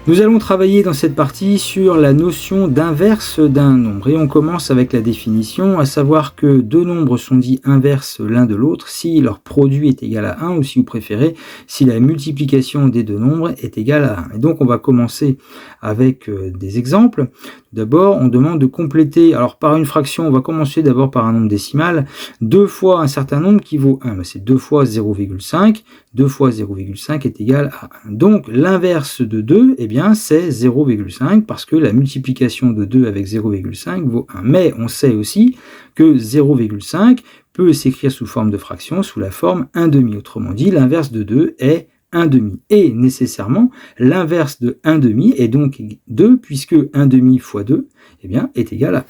Nous allons travailler dans cette partie sur la notion d'inverse d'un nombre et on commence avec la définition, à savoir que deux nombres sont dits inverses l'un de l'autre si leur produit est égal à 1 ou si vous préférez, si la multiplication des deux nombres est égale à 1. Et donc on va commencer avec des exemples. D'abord, on demande de compléter, alors par une fraction, on va commencer d'abord par un nombre décimal, 2 fois un certain nombre qui vaut 1, c'est 2 fois 0,5, 2 fois 0,5 est égal à 1. Donc l'inverse de 2, eh bien c'est 0,5 parce que la multiplication de 2 avec 0,5 vaut 1. Mais on sait aussi que 0,5 peut s'écrire sous forme de fraction, sous la forme 1/2. Autrement dit, l'inverse de 2 est 1/2. Et nécessairement, l'inverse de 1/2 est donc 2, puisque 1/2 fois 2 eh bien, est égal à 1.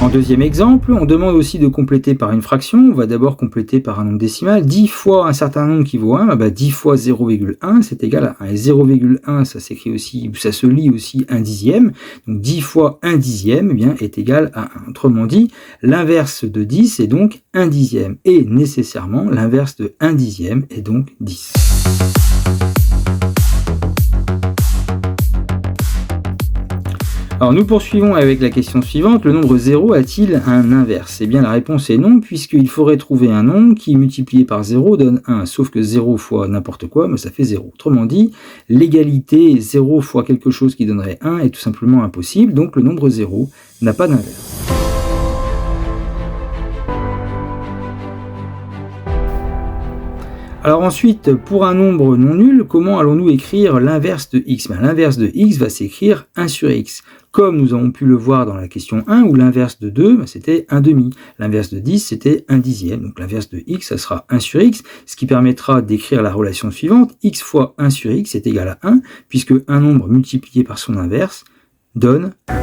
En deuxième exemple, on demande aussi de compléter par une fraction. On va d'abord compléter par un nombre décimal. 10 fois un certain nombre qui vaut 1, 10 fois 0,1, c'est égal à 1. Et 0,1, ça s'écrit aussi, ça se lit aussi 1 dixième. Donc 10 fois 1 dixième eh bien, est égal à 1. Autrement dit, l'inverse de 10 est donc 1 dixième. Et nécessairement, l'inverse de 1 dixième est donc 10. Alors nous poursuivons avec la question suivante, le nombre 0 a-t-il un inverse? Eh bien la réponse est non, puisqu'il faudrait trouver un nombre qui multiplié par 0 donne 1, sauf que 0 fois n'importe quoi, ça fait 0. Autrement dit, l'égalité 0 fois quelque chose qui donnerait 1 est tout simplement impossible, donc le nombre 0 n'a pas d'inverse. Alors ensuite, pour un nombre non nul, comment allons-nous écrire l'inverse de x? L'inverse de x va s'écrire 1 sur x. Comme nous avons pu le voir dans la question 1, où l'inverse de 2, c'était 1/2. L'inverse de 10, c'était 1 dixième. Donc l'inverse de x, ça sera 1 sur x, ce qui permettra d'écrire la relation suivante. X fois 1 sur x est égal à 1, puisque un nombre multiplié par son inverse donne 1.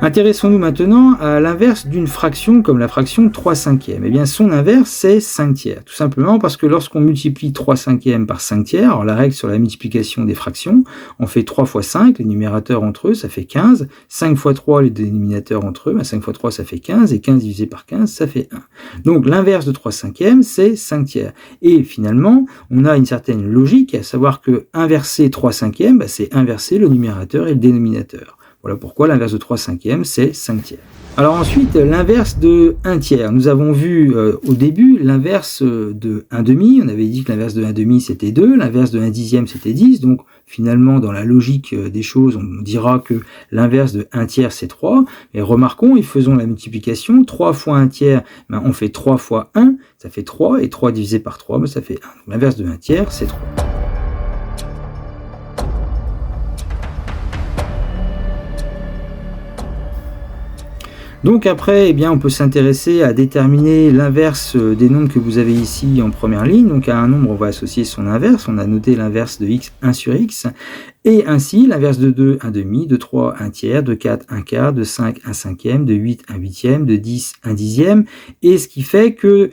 Intéressons-nous maintenant à l'inverse d'une fraction comme la fraction 3/5. Eh bien, son inverse, c'est 5 tiers. Tout simplement parce que lorsqu'on multiplie 3/5 par 5 tiers, alors la règle sur la multiplication des fractions, on fait 3 fois 5, les numérateurs entre eux, ça fait 15. 5 fois 3, les dénominateurs entre eux, 5 fois 3, ça fait 15. Et 15 divisé par 15, ça fait 1. Donc, l'inverse de 3/5, c'est 5 tiers. Et finalement, on a une certaine logique, à savoir que inverser 3/5, c'est inverser le numérateur et le dénominateur. Voilà pourquoi l'inverse de 3/5, c'est 5 tiers. Alors ensuite, l'inverse de 1 tiers. Nous avons vu au début l'inverse de 1/2. On avait dit que l'inverse de 1/2 c'était 2, l'inverse de 1 dixième c'était 10. Donc finalement, dans la logique des choses, on dira que l'inverse de 1 tiers c'est 3. Et remarquons, et faisons la multiplication, 3 fois 1 tiers, on fait 3 fois 1, ça fait 3, et 3 divisé par 3, ça fait 1. Donc l'inverse de 1 tiers c'est 3. Donc après, eh bien, on peut s'intéresser à déterminer l'inverse des nombres que vous avez ici en première ligne. Donc à un nombre, on va associer son inverse. On a noté l'inverse de x, 1 sur x. Et ainsi, l'inverse de 2, 1/2, de 3, 1 tiers, de 4, 1 quart, de 5, 1 cinquième, de 8, 1 huitième, de 10, 1 dixième. Et ce qui fait que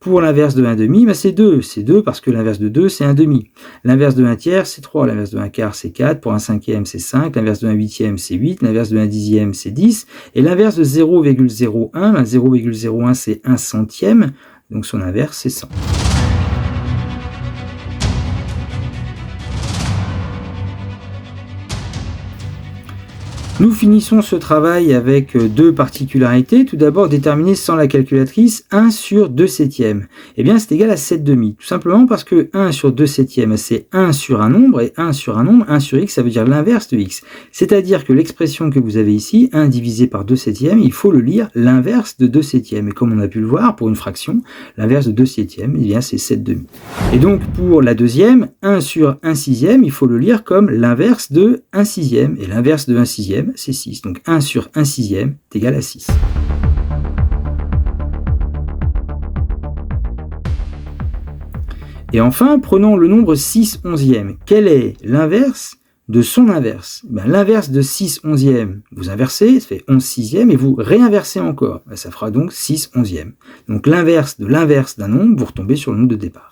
pour l'inverse de 1/2, c'est 2. C'est 2 parce que l'inverse de 2, c'est 1/2. L'inverse de 1 tiers, c'est 3. L'inverse de 1 quart, c'est 4. Pour 1 cinquième, c'est 5. L'inverse de 1 huitième, c'est 8. L'inverse de 1 dixième, c'est 10. Et l'inverse de 0,01, 0,01, c'est 1 centième. Donc son inverse, c'est 100. Nous finissons ce travail avec deux particularités. Tout d'abord, déterminer sans la calculatrice 1 sur 2 septièmes. Eh bien, c'est égal à 7/2. Tout simplement parce que 1 sur 2 septièmes, c'est 1 sur un nombre, et 1 sur un nombre, 1 sur x, ça veut dire l'inverse de x. C'est-à-dire que l'expression que vous avez ici, 1 divisé par 2 septièmes, il faut le lire l'inverse de 2 septièmes. Et comme on a pu le voir, pour une fraction, l'inverse de 2 septièmes, eh bien, c'est 7/2. Et donc, pour la deuxième, 1 sur 1 sixième, il faut le lire comme l'inverse de 1 sixième. Et l'inverse de 1 sixième, c'est 6. Donc 1 sur 1 sixième est égal à 6. Et enfin, prenons le nombre 6 onzièmes. Quel est l'inverse de son inverse? L'inverse de 6 onzièmes, vous inversez, ça fait 11 sixièmes, et vous réinversez encore. Ça fera donc 6 onzièmes. Donc l'inverse d'un nombre, vous retombez sur le nombre de départ.